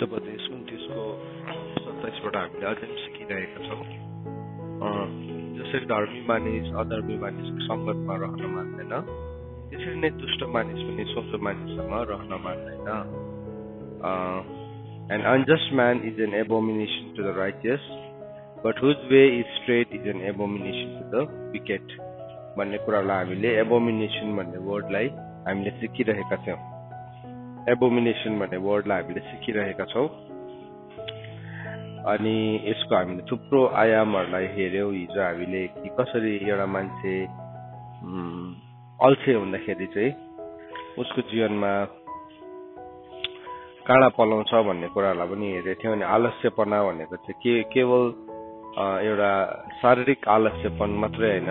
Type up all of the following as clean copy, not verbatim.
प्रदेश 29 को 27 बाट हामीले अझै पनि सिकिरहेका छौँ। जसरी धर्मी मानिस अधर्मी मानिसको सङ्गतमा रहन मान्दैन, त्यसरी नै दुष्ट मानिस पनि सोझो मानिससँग रहन मान्दैन। An unjust man is an abomination to the righteous, but whose way is straight is an abomination to the wicked. भन्ने कुरालाई हामीले एबोमिनेसन भन्ने वर्डलाई हामीले सिकिरहेका छौँ। एबोमिनेसन भन्ने वर्डलाई हामीले सिकिरहेका छौँ अनि यसको हामीले थुप्रो आयामहरूलाई हेर्यौं। हिजो हामीले कि कसरी एउटा मान्छे अल्छे हुँदाखेरि चाहिँ उसको जीवनमा काँडा पलाउँछ भन्ने कुरालाई पनि हेरेको थियौँ। अनि आलस्यपना भनेको चाहिँ केवल एउटा शारीरिक आलस्यपन मात्रै होइन,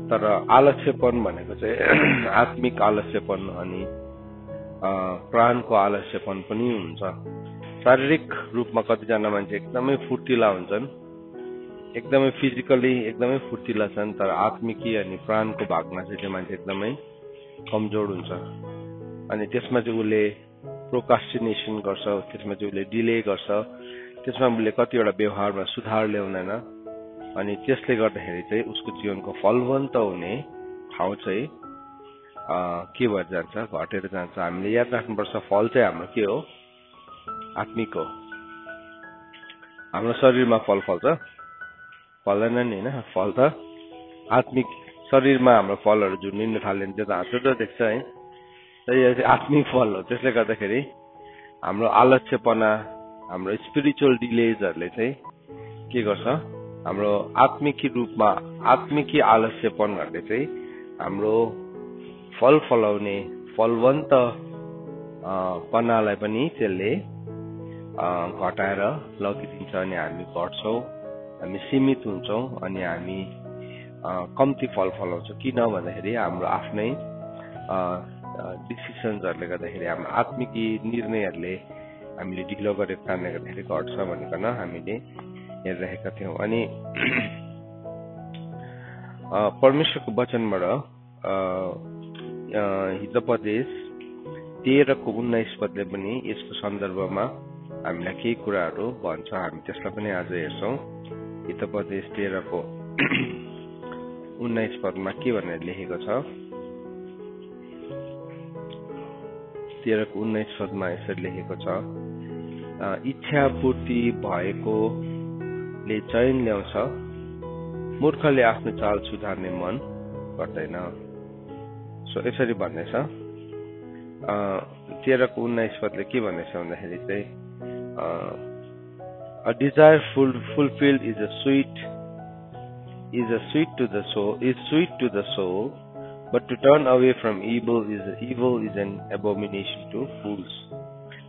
तर आलस्यपन भनेको चाहिँ आत्मिक आलस्यपन अनि प्राणको आलस्यपन पनि हुन्छ। शारीरिक रूपमा कतिजना मान्छे एकदमै फुर्तिला हुन्छन्, एकदमै फिजिकली एकदमै फुर्तिला छन्, तर आत्मिकी अनि प्राणको भागमा चाहिँ त्यो मान्छे एकदमै कमजोर हुन्छ। अनि त्यसमा चाहिँ उसले प्रोकास्टिनेसन गर्छ, त्यसमा चाहिँ उसले डिले गर्छ, त्यसमा उसले कतिवटा व्यवहारमा सुधार ल्याउँदैन। अनि त्यसले गर्दाखेरि चाहिँ उसको जीवनको फलवन्त हुने ठाउँ चाहिँ के भएर जान्छ, घटेर जान्छ। हामीले याद राख्नुपर्छ, फल चाहिँ हाम्रो के हो? आत्मिक हो। हाम्रो शरीरमा फल फल्छ? फल्दैन नि होइन, फल त आत्मिक। शरीरमा हाम्रो फलहरू झुन्डिन थाल्यो भने त्यो त हाँचो देख्छ है, तर यो चाहिँ आत्मिक फल हो। त्यसले गर्दाखेरि हाम्रो आलस्यपना, हाम्रो स्पिरिचुअल डिलेजहरूले चाहिँ के गर्छ, हाम्रो आत्मिकी रूपमा आत्मिकी आलस्यपनहरूले चाहिँ हाम्रो फल फलाउने फलवन्त पनालाई पनि त्यसले घटाएर लगिदिन्छ। अनि हामी घट्छौँ, हामी सीमित हुन्छौँ अनि हामी कम्ती फल फलाउँछौँ। किन भन्दाखेरि हाम्रो आफ्नै डिसिसन्सहरूले गर्दाखेरि, हाम्रो आत्मिकी निर्णयहरूले हामीले ढिलो गरेको कारणले गर्दाखेरि घट्छ भनिकन हामीले हेरिरहेका थियौँ। अनि परमेश्वरको वचनबाट हितोपदेश 13:19 पदले पनि यसको सन्दर्भमा हामीलाई केही कुराहरू भन्छ। हामी त्यसलाई पनि आज हेर्छौँ। हितोपदेश 13:19 पदमा के भनेर लेखेको छ? 13:19 पदमा यसरी लेखेको छ, इच्छा पूर्ति भएकोले चयन ल्याउँछ, मूर्खले आफ्नो चाल सुधार्ने मन गर्दैन। सो यसरी भन्नेछ। 13:19 पदले के भन्नेछ भन्दाखेरि चाहिँ a desire fulfilled is sweet to the soul, but to turn away from evil is an abomination to fools.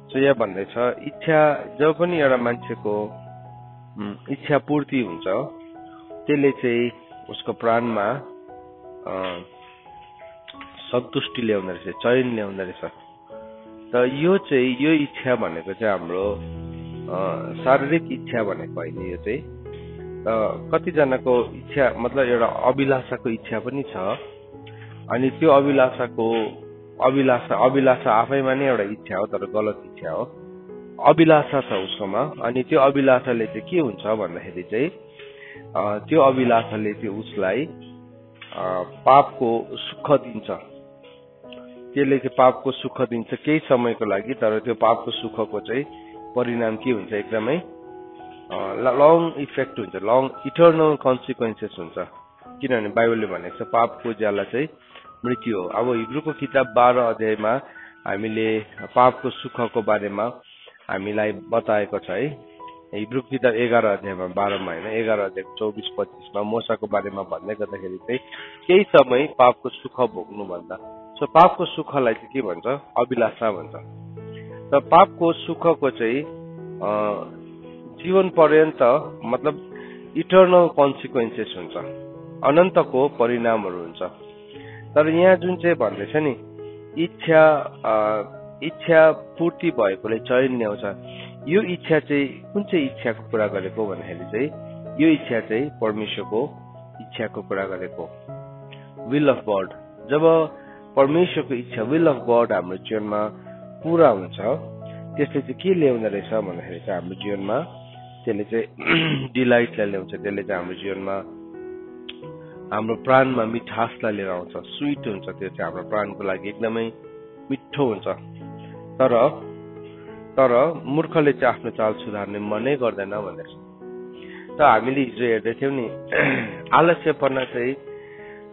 So यहाँ भन्दैछ, इच्छा जब पनि एउटा मान्छेको इच्छा पूर्ति हुन्छ, त्यसले चाहिँ उसको प्राणमा सन्तुष्टि ल्याउँदो रहेछ, चयन ल्याउँदो रहेछ। त यो इच्छा भनेको चाहिँ हाम्रो शारीरिक इच्छा भनेको होइन। यो चाहिँ कतिजनाको इच्छा मतलब एउटा अभिलाषाको इच्छा पनि छ। अनि त्यो अभिलाषा आफैमा नै एउटा इच्छा हो, तर गलत इच्छा हो। अभिलाषा छ उसकोमा, अनि त्यो अभिलाषाले चाहिँ के हुन्छ भन्दाखेरि चाहिँ त्यो अभिलाषाले चाहिँ उसलाई पापको सुख दिन्छ। त्यसले चाहिँ पापको सुख दिन्छ केही समयको लागि, तर त्यो पापको सुखको चाहिँ परिणाम के हुन्छ? एकदमै लङ इफेक्ट हुन्छ, लङ इटर्नल कन्सिक्वेन्सेस हुन्छ। किनभने बाइबलले भनेको छ पापको ज्याला चाहिँ मृत्यु हो। अब हिब्रूको किताब 12 अध्यायमा हामीले पापको सुखको बारेमा हामीलाई बताएको छ है। हिब्रूको किताब 11 अध्यायमा 12मा होइन, 11 अध्याय 24-25मा मोसाको बारेमा भन्दै गर्दाखेरि चाहिँ केही समय पापको सुख भोग्नु भन्दा। सो पापको सुखलाई चाहिँ के भन्छ? अभिलाषा भन्छ। त पापको सुखको चाहिँ जीवन पर्यन्त मतलब इटर्नल कन्सिक्वेन्सेस हुन्छ, अनन्तको परिणामहरू हुन्छ। तर यहाँ जुन चाहिँ भन्दैछ नि, इच्छा पूर्ति भएकोले चयन ल्याउँछ, यो इच्छा चाहिँ कुन चाहिँ इच्छाको कुरा गरेको भन्दाखेरि चाहिँ यो इच्छा चाहिँ परमेश्वरको इच्छाको कुरा गरेको, विल अफ गॉड। जब परमेश्वरको इच्छा विल अफ गॉड हाम्रो जीवनमा पूरा हुन्छ, त्यसले चाहिँ के ल्याउँदो रहेछ भन्दाखेरि चाहिँ हाम्रो जीवनमा त्यसले चाहिँ डिलाइटलाई ल्याउँछ, त्यसले चाहिँ हाम्रो जीवनमा हाम्रो प्राणमा मिठासलाई लिएर आउँछ, स्विट हुन्छ, त्यो चाहिँ हाम्रो प्राणको लागि एकदमै मिठो हुन्छ। तर मूर्खले चाहिँ आफ्नो चाल सुधार्ने मनै गर्दैन भनेर। त हामीले हिजो हेर्दै थियौँ नि, आलस्यपना चाहिँ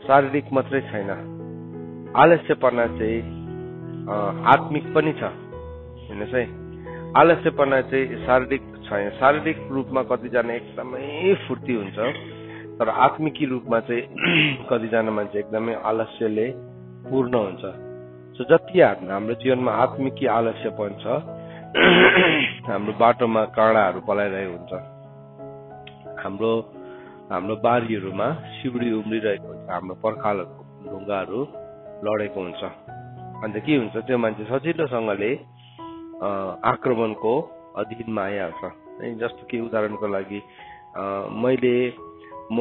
शारीरिक मात्रै छैन, आलस्यपना चाहिँ आत्मिक पनि छ। हेर्नुहोस् है, आलस्यपना चाहिँ शारीरिक छैन, शारीरिक रूपमा कतिजना एकदमै फुर्ती हुन्छ, तर आत्मिकी रूपमा चाहिँ कतिजना मान्छे एकदमै आलस्यले पूर्ण हुन्छ। सो जति हाम्रो जीवनमा आत्मिकी आलस्यपन छ, हाम्रो बाटोमा काँडाहरू पलाइरहेको हुन्छ, हाम्रो बारीहरूमा सिउडी उम्रिरहेको हुन्छ, हाम्रो पर्खालहरूको ढुङ्गाहरू लडेको हुन्छ। अन्त के हुन्छ, त्यो मान्छे सजिलोसँगले आक्रमणको अधीनमा आइहाल्छ। जस्तो कि उदाहरणको लागि म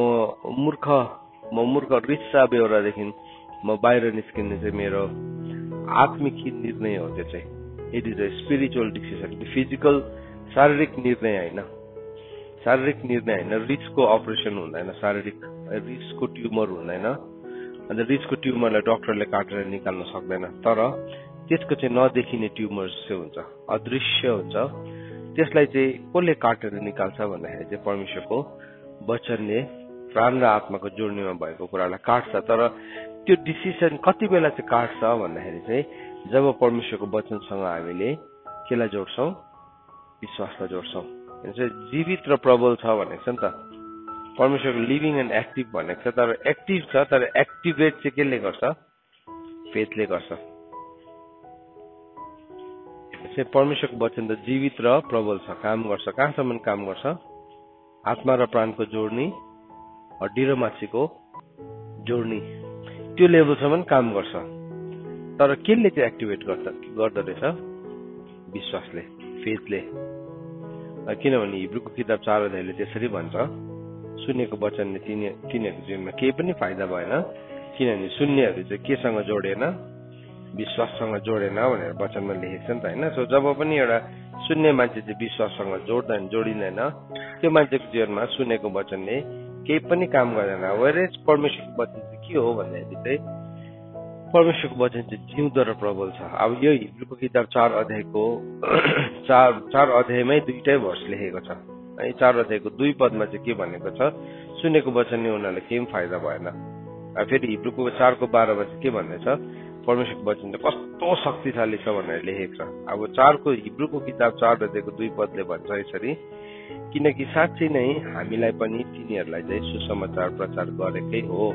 मूर्ख रिस्सा बेहोरादेखि म बाहिर निस्किने चाहिँ मेरो आत्मिक निर्णय हो। त्यो चाहिँ it is a spiritual decision, physical शारीरिक निर्णय होइन, रिसको अपरेसन हुँदैन, शारीरिक रिसको ट्युमर हुँदैन। अन्त रिसको ट्युमरलाई डक्टरले काटेर निकाल्न सक्दैन, तर त्यसको चाहिँ नदेखिने ट्युमर चाहिँ हुन्छ, अदृश्य हुन्छ। त्यसलाई चाहिँ कसले काटेर निकाल्छ भन्दाखेरि चाहिँ परमेश्वरको वचनले प्राण र आत्माको जोड्नेमा भएको कुरालाई काट्छ। तर त्यो डिसिसन कति बेला चाहिँ काट्छ भन्दाखेरि चाहिँ जब परमेश्वरको वचनसँग हामीले केलाई जोड्छौँ, विश्वासलाई जोड्छौँ। जीवित र प्रबल छ भनेको छ नि त, परमेश्वरको लिभिङ एन्ड एक्टिभ भनेको छ। तर एक्टिभ छ, तर एक्टिभेट चाहिँ केले गर्छ? फेथले गर्छ। परमेश्वरको वचन त जीवित र प्रबल छ, काम गर्छ। कहाँसम्म काम गर्छ? आत्मा र प्राणको जोड्नी, हड्डी र माछीको जोड्नी, त्यो लेभलसम्म काम गर्छ। तर केले चाहिँ एक्टिभेट गर्दो रहेछ? विश्वासले, फेथले। किनभने हिब्रूको किताब 4 अध्यायले त्यसरी भन्छ, सुनेको वचनले तिनीहरूको जीवनमा केही पनि फाइदा भएन, किनभने सुन्नेहरू चाहिँ केसँग जोडेन? विश्वाससँग जोडेन भनेर वचनमा लेखेको छ नि त, होइन? सो जब पनि एउटा सुन्ने मान्छे चाहिँ विश्वाससँग जोडिँदैन, त्यो मान्छेको जीवनमा सुनेको वचनले केही पनि काम गर्दैन। वेरेज परमेश्वरको वचन चाहिँ के हो भन्दाखेरि चाहिँ परमेश्वरको वचन चाहिँ जिउँदो र प्रबल छ। अब यो हिब्रूको किताब 4 अध्यायको 4 अध्यायमै 2 भर्स लेखेको छ है। 4 अध्यायको 2 पदमा चाहिँ के भनेको छ? सुनेको वचनले उनीहरूलाई केही फाइदा भएन। फेरि हिब्रूको 4 को 12मा चाहिँ के भन्दैछ? परमेश्वरको वचन चाहिँ कस्तो शक्तिशाली छ भनेर लेखेको छ। अब 4 को हिब्रूको किताब 4 अध्यायको 2 पदले भन्छ यसरी, किनकि साँच्चै नै हामीलाई पनि तिनीहरूलाई चाहिँ सुसमाचार प्रचार गरेकै हो,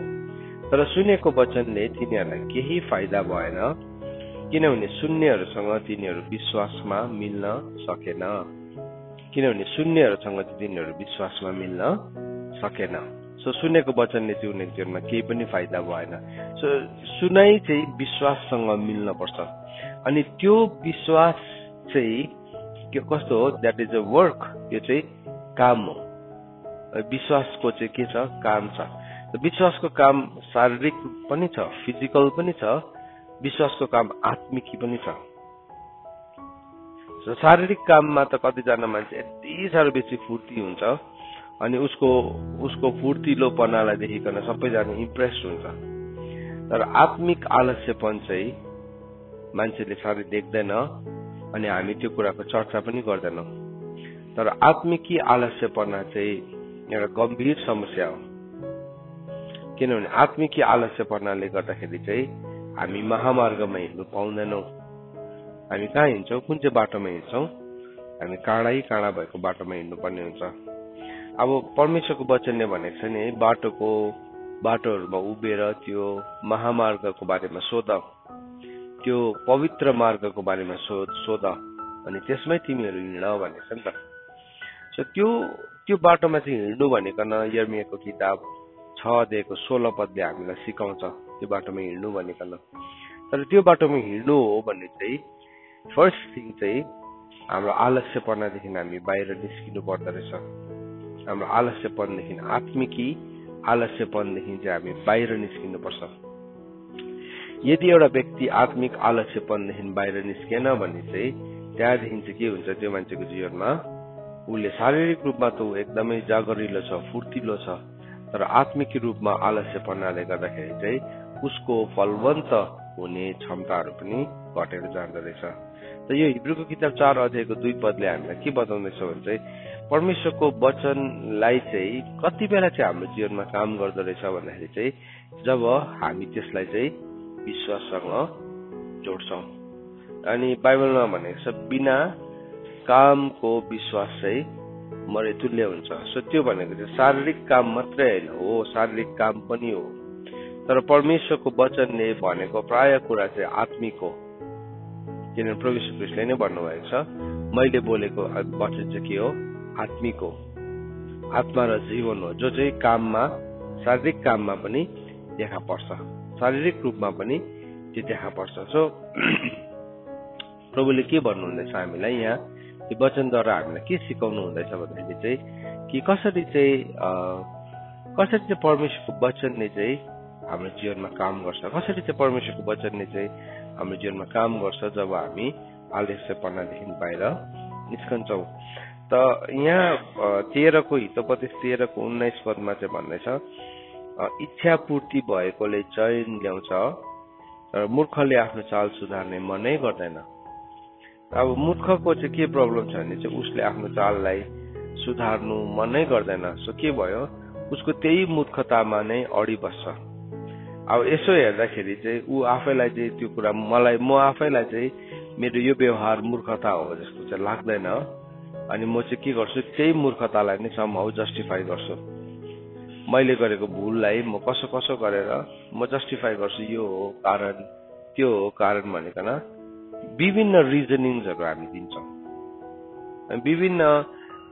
तर सुनेको वचनले तिनीहरूलाई केही फाइदा भएन, किनभने सुन्नेहरूसँग तिनीहरू विश्वासमा मिल्न सकेन। सो सुनेको वचनले चाहिँ उनीहरूको जीवनमा केही पनि फाइदा भएन। सो सुनाइ चाहिँ विश्वाससँग मिल्न पर्छ। अनि त्यो विश्वास चाहिँ कस्तो हो? द्याट इज अ वर्क, यो चाहिँ काम हो। विश्वासको चाहिँ के छ? काम छ। विश्वासको काम शारीरिक पनि छ, फिजिकल पनि छ, विश्वासको काम आत्मिकी पनि छ। शारीरिक काममा त कतिजना मान्छे यति साह्रो बेसी फुर्ती हुन्छ, अनि उसको फुर्तिलोपनालाई देखिकन सबैजना इम्प्रेस हुन्छ। तर आत्मिक आलस्यपन चाहिँ मान्छेले साह्रै देख्दैन, अनि हामी त्यो कुराको चर्चा पनि गर्दैनौँ। तर आत्मिकी आलस्यपना चाहिँ एउटा गम्भीर समस्या हो, किनभने आत्मिकी आलस्यपनाले गर्दाखेरि चाहिँ हामी महामार्गमा हिँड्नु पाउँदैनौँ। हामी कहाँ हिँड्छौँ? कुन चाहिँ बाटोमा हिँड्छौँ? हामी काँडा भएको बाटोमा हिँड्नुपर्ने हुन्छ। अब परमेश्वरको वचनले भनेको छ नि, बाटोहरूमा उभिएर त्यो महामार्गको बारेमा सोध, त्यो पवित्र मार्गको बारेमा सोध, अनि त्यसमै तिमीहरू हिँड भनेको छ नि त। सो त्यो बाटोमा चाहिँ हिँड्नु भनेकन यर्मियाको किताब 6 अध्यायको 16 पदले हामीलाई सिकाउँछ त्यो बाटोमा हिँड्नु भनेकन। तर त्यो बाटोमा हिँड्नु हो भने चाहिँ फर्स्ट थिङ चाहिँ हाम्रो आलस्यपनादेखि हामी बाहिर निस्किनु पर्दो रहेछ। हाम्रो आलस्यपनदेखि, आत्मिकी आलस्यपनदेखि चाहिँ हामी बाहिर निस्किनु पर्छ। यदि एउटा व्यक्ति आत्मिक आलस्यपनदेखि बाहिर निस्केन भने चाहिँ त्यहाँदेखि चाहिँ के हुन्छ त्यो मान्छेको जीवनमा उसले शारीरिक रूपमा त एकदमै जागरिलो छ, फुर्तिलो छ, तर आत्मिक रूपमा आलस्यपनाले गर्दाखेरि चाहिँ उसको फलवन्त हुने क्षमताहरू पनि घटेर जाँदो रहेछ। त यो हिब्रूको किताब 4 अध्यायको 2 पदले हामीलाई के बताउँदैछ भने चाहिँ परमेश्वरको वचनलाई चाहिँ कति बेला चाहिँ हाम्रो जीवनमा काम गर्दो रहेछ भन्दाखेरि चाहिँ जब हामी त्यसलाई चाहिँ विश्वाससँग जोड्छौँ। अनि बाइबलमा भनेको छ बिना कामको विश्वास चाहिँ मरेतुल्य हुन्छ। सो त्यो भनेको चाहिँ शारीरिक काम मात्रै होइन, हो शारीरिक काम पनि हो, तर परमेश्वरको वचनले भनेको प्राय कुरा चाहिँ आत्मिक हो। किनभने प्रभु यीशु ख्रीष्टले नै भन्नुभएको छ मैले बोलेको वचन चाहिँ के हो, आत्मिक हो, आत्मा र जीवन हो, जो चाहिँ काममा शारीरिक काममा पनि देखा पर्छ, शारीरिक रूपमा पनि त्यो देखा पर्छ। सो प्रभुले के भन्नुहुँदैछ हामीलाई यहाँ यो वचनद्वारा हामीलाई के सिकाउनु हुँदैछ भन्दाखेरि चाहिँ कि कसरी चाहिँ परमेश्वरको वचनले चाहिँ हाम्रो जीवनमा काम गर्छ, कसरी चाहिँ परमेश्वरको वचनले चाहिँ हाम्रो जीवनमा काम गर्छ जब हामी आलस्यपनादेखि बाहिर निस्कन्छौँ। त यहाँ 13 हितोपदेश 13:19 पदमा चाहिँ भन्दैछ इच्छा पूर्ति भएकोले चयन ल्याउँछ तर मूर्खले आफ्नो चाल सुधार्ने मनै गर्दैन। अब मूर्खको चाहिँ के प्रब्लम छ भने चाहिँ उसले आफ्नो चाललाई सुधार्नु मनै गर्दैन। सो के भयो, उसको त्यही मूर्खतामा नै अडी बस्छ। अब यसो हेर्दाखेरि चाहिँ ऊ आफैलाई चाहिँ त्यो कुरा म आफैलाई चाहिँ मेरो यो व्यवहार मूर्खता हो जस्तो चाहिँ लाग्दैन। अनि म चाहिँ के गर्छु, त्यही मूर्खतालाई नै समहाउ जस्टिफाई गर्छु। मैले गरेको भुललाई म कसो गरेर म जस्टिफाई गर्छु, यो हो कारण, त्यो हो कारण भनेकन विभिन्न रिजनिङ्सहरू हामी दिन्छौँ। विभिन्न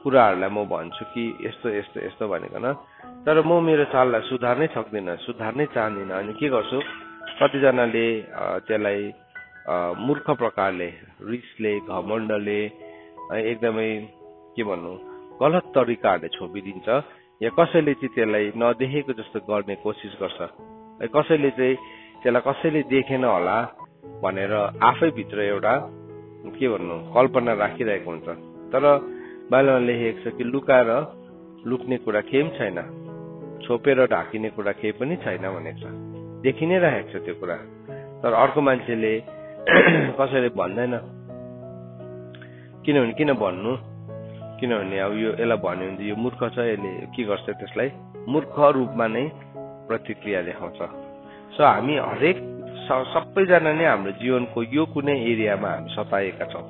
कुराहरूलाई म भन्छु कि यस्तो यस्तो यस्तो भनेकन, तर म मेरो चाललाई सुधार्नै सक्दिनँ, सुधार्नै चाहदिनँ। अनि के गर्छु, कतिजनाले त्यसलाई मूर्ख प्रकारले, रिसले, घमण्डले, एकदमै के भन्नु गलत तरिकाहरूले छोपिदिन्छ, या कसैले चाहिँ त्यसलाई नदेखेको जस्तो गर्ने कोसिस गर्छ, कसैले चाहिँ त्यसलाई कसैले देखेन होला भनेर आफैभित्र एउटा के भन्नु कल्पना राखिरहेको हुन्छ। तर बाइबलमा लेखेको छ कि लुकाएर लुक्ने कुरा केही पनि छैन, छोपेर ढाकिने कुरा केही पनि छैन भनेको छ, देखि नै राखेको छ त्यो कुरा। तर अर्को मान्छेले कसैले भन्दैन, किन भन्नु, किनभने अब यो यसलाई भन्यो भने यो मूर्ख छ, यसले के गर्छ त्यसलाई मूर्ख रूपमा नै प्रतिक्रिया देखाउँछ। सो हामी हरेक सबैजना नै हाम्रो जीवनको यो कुनै एरियामा हामी सताएका छौँ।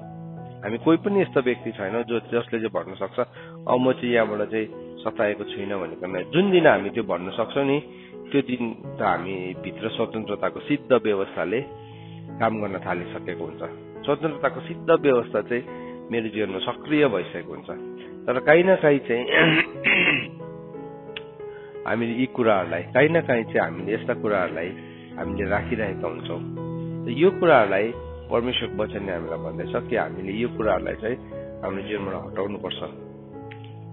हामी कोही पनि यस्तो व्यक्ति छैन जसले चाहिँ भन्न सक्छ म चाहिँ यहाँबाट चाहिँ सताएको छुइनँ भनेको। जुन दिन हामी त्यो भन्न सक्छौँ नि, त्यो दिन त हामी भित्र स्वतन्त्रताको सिद्ध व्यवस्थाले काम गर्न थालिसकेको हुन्छ। स्वतन्त्रताको सिद्ध व्यवस्था चाहिँ मेरो जीवनमा सक्रिय भइसकेको हुन्छ। तर काहीँ न काहीँ चाहिँ हामीले यी कुराहरूलाई, काहीँ न काहीँ चाहिँ हामीले यस्ता कुराहरूलाई हामीले राखिरहेका हुन्छौँ। यो कुराहरूलाई परमेश्वरको वचनले हामीलाई भन्दैछ कि हामीले यो कुराहरूलाई चाहिँ हाम्रो जीवनबाट हटाउनुपर्छ।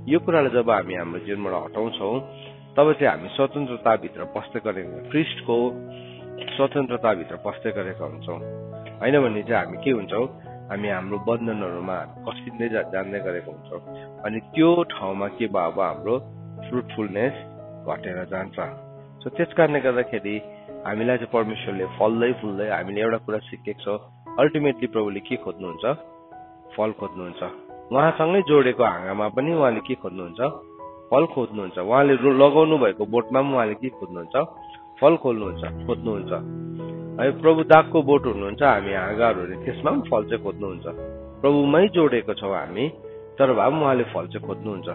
यो कुरालाई जब हामी हाम्रो जीवनबाट हटाउँछौँ तब चाहिँ हामी स्वतन्त्रताभित्र पस्दै गरेको, ख्रीष्टको स्वतन्त्रताभित्र पस्दै गरेका हुन्छौँ। होइन भने चाहिँ हामी के हुन्छौँ, हामी हाम्रो बन्धनहरूमा कसिँदै जान्दै गरेको हुन्छौँ। अनि त्यो ठाउँमा के भयो, अब हाम्रो फ्रुटफुलनेस घटेर जान्छ। सो त्यस कारणले गर्दाखेरि हामीलाई चाहिँ परमेश्वरले फल्दै फुल्दै हामीले एउटा कुरा सिकेको छौँ, अल्टिमेटली प्रभुले के खोज्नुहुन्छ, फल खोज्नुहुन्छ। उहाँसँगै जोडेको हाँगामा पनि उहाँले के खोज्नुहुन्छ, फल खोज्नुहुन्छ। उहाँले लगाउनु भएको बोटमा पनि उहाँले के खोज्नुहुन्छ, फल खोज्नुहुन्छ। है प्रभु दागको बोट हुनुहुन्छ, हामी हाँगाहरू त्यसमा पनि फल चाहिँ खोज्नुहुन्छ। प्रभुमै जोडेको छौँ हामी, तर भए पनि उहाँले फल चाहिँ खोज्नुहुन्छ।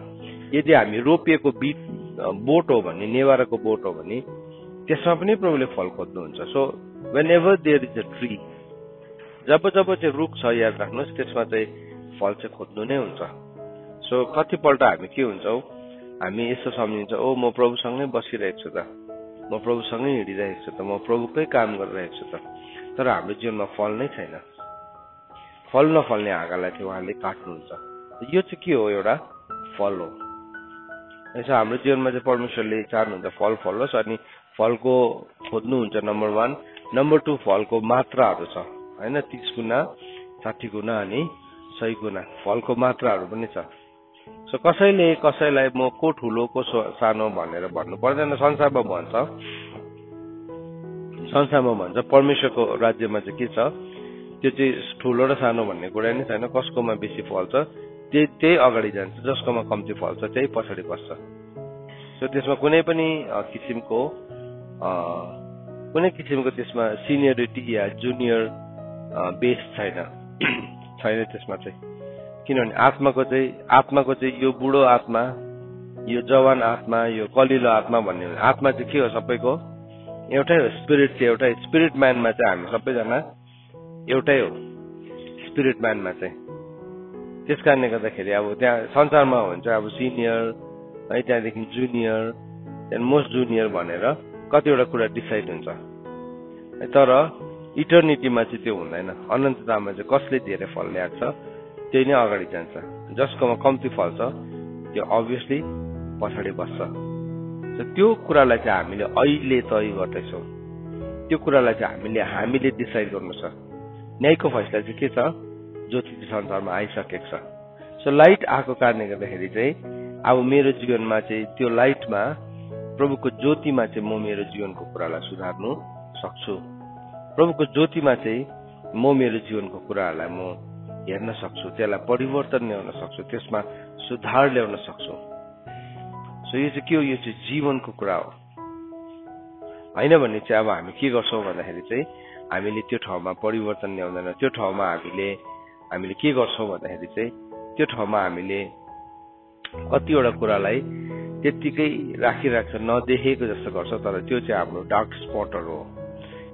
यदि हामी रोपिएको बोट हो भने, नेवाराको बोट हो भने त्यसमा पनि प्रभुले फल खोज्नुहुन्छ। So whenever there is a tree, जब चाहिँ रुख छ याद राख्नुहोस् त्यसमा चाहिँ फल चाहिँ खोज्नु नै हुन्छ। सो कतिपल्ट हामी के हुन्छौँ, हामी यसो सम्झिन्छ म प्रभुसँगै बसिरहेको छु त, म प्रभुसँगै हिँडिरहेको छु त, म प्रभुकै काम गरिरहेको छु त, तर हाम्रो जीवनमा फल नै छैन। फल नफल्ने हाँगालाई चाहिँ उहाँले काट्नुहुन्छ। यो चाहिँ के हो, एउटा फल हो। यसो हाम्रो जीवनमा चाहिँ परमेश्वरले चाहनुहुन्छ फल फलोस्, अनि फलको खोज्नुहुन्छ नम्बर 1। नम्बर 2 फलको मात्राहरू छ होइन, 30 गुणा 60 गुणा अनि सही गुना फलको मात्राहरू पनि छ। सो कसैले कसैलाई म को ठुलो को सानो भनेर भन्नु पर्दैन। संसारमा भन्छ परमेश्वरको राज्यमा चाहिँ के छ, त्यो चाहिँ ठुलो र सानो भन्ने कुरा नै छैन। कसकोमा बेसी फल छ त्यही अगाडि जान्छ, जसकोमा कम्ती फल छ त्यही पछाडि बस्छ। सो त्यसमा कुनै किसिमको त्यसमा सिनियरिटी या जुनियर बेस छैन त्यसमा चाहिँ। किनभने आत्माको चाहिँ यो बुढो आत्मा, यो जवान आत्मा, यो कलिलो आत्मा भन्ने आत्मा चाहिँ के हो, सबैको एउटै हो। स्पिरिट चाहिँ एउटै, स्पिरिट म्यानमा चाहिँ हामी सबैजना एउटै हो स्पिरिट म्यानमा चाहिँ। त्यस कारणले गर्दाखेरि अब त्यहाँ संसारमा हुन्छ अब सिनियर है, त्यहाँदेखि जुनियर, त्यहाँदेखि मोस्ट जुनियर भनेर कतिवटा कुरा डिसाइड हुन्छ। तर इटर्निटीमा चाहिँ त्यो हुँदैन। अनन्ततामा चाहिँ कसले धेरै फल ल्याएको छ त्यही नै अगाडि जान्छ। जसकोमा कम्ती फल छ त्यो अभियसली पछाडि बस्छ। त्यो कुरालाई चाहिँ हामीले अहिले तय गर्दैछौँ। त्यो कुरालाई चाहिँ हामीले डिसाइड गर्नु छ। न्यायको फैसला चाहिँ के छ, ज्योति संसारमा आइसकेको छ। सो लाइट आएको कारणले गर्दाखेरि चाहिँ अब मेरो जीवनमा चाहिँ त्यो लाइटमा, प्रभुको ज्योतिमा चाहिँ म मेरो जीवनको कुरालाई सुधार्नु सक्छु। प्रभुको ज्योतिमा चाहिँ म मेरो जीवनको कुराहरूलाई म हेर्न सक्छु, त्यसलाई परिवर्तन ल्याउन सक्छु, त्यसमा सुधार ल्याउन सक्छु। सो यो चाहिँ के हो, यो चाहिँ जीवनको कुरा हो। होइन भने चाहिँ अब हामी के गर्छौँ भन्दाखेरि चाहिँ हामीले त्यो ठाउँमा परिवर्तन ल्याउँदैन। त्यो ठाउँमा हामीले के गर्छौँ भन्दाखेरि चाहिँ त्यो ठाउँमा हामीले कतिवटा कुरालाई त्यत्तिकै राखिराख्छ, नदेखेको जस्तो गर्छ। तर त्यो चाहिँ हाम्रो डार्क स्पटहरू हो,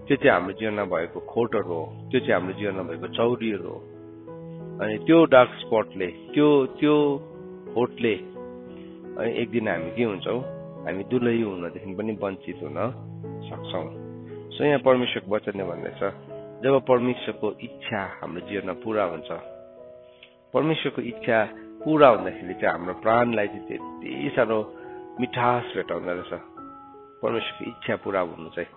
त्यो चाहिँ हाम्रो जीवनमा भएको खोटहरू हो, त्यो चाहिँ हाम्रो जीवनमा भएको चौरीहरू हो। अनि त्यो डार्क स्पटले, त्यो खोटले एक दिन हामी के हुन्छौँ, हामी दुलही हुनदेखि पनि वञ्चित हुन सक्छौँ। सो यहाँ परमेश्वरको वचनले भन्दैछ, जब परमेश्वरको इच्छा हाम्रो जीवनमा पुरा हुन्छ, परमेश्वरको इच्छा पुरा हुँदाखेरि चाहिँ हाम्रो प्राणलाई चाहिँ त्यति साह्रो मिठास भेटाउँदो रहेछ। परमेश्वरको इच्छा पुरा हुनु चाहिँ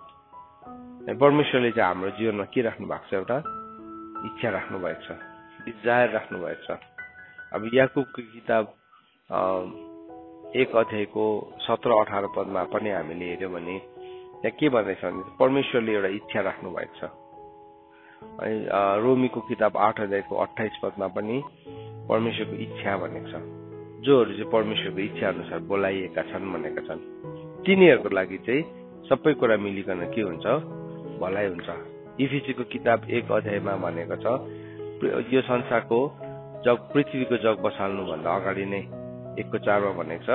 परमेश्वरले चाहिँ हाम्रो जीवनमा के राख्नु भएको छ, एउटा इच्छा राख्नु भएको छ, डिजायर राख्नु भएको छ। अब याकुबको किताब 1 अध्यायको 17-18 पदमा पनि हामीले हेर्यो भने त्यहाँ के भन्दैछ भने परमेश्वरले एउटा इच्छा राख्नु भएको छ। अनि रोमीको किताब 8 अध्यायको 28 पदमा पनि परमेश्वरको इच्छा भनेको छ। जोहरू चाहिँ परमेश्वरको इच्छा अनुसार बोलाइएका छन् भनेका छन्, तिनीहरूको लागि चाहिँ सबै कुरा मिलिकन के हुन्छ, भलाइ हुन्छ। इफिसीको किताब 1 अध्यायमा भनेको छ, यो संसारको पृथ्वीको जग बसाल्नुभन्दा अगाडि नै 1:4 भनेको छ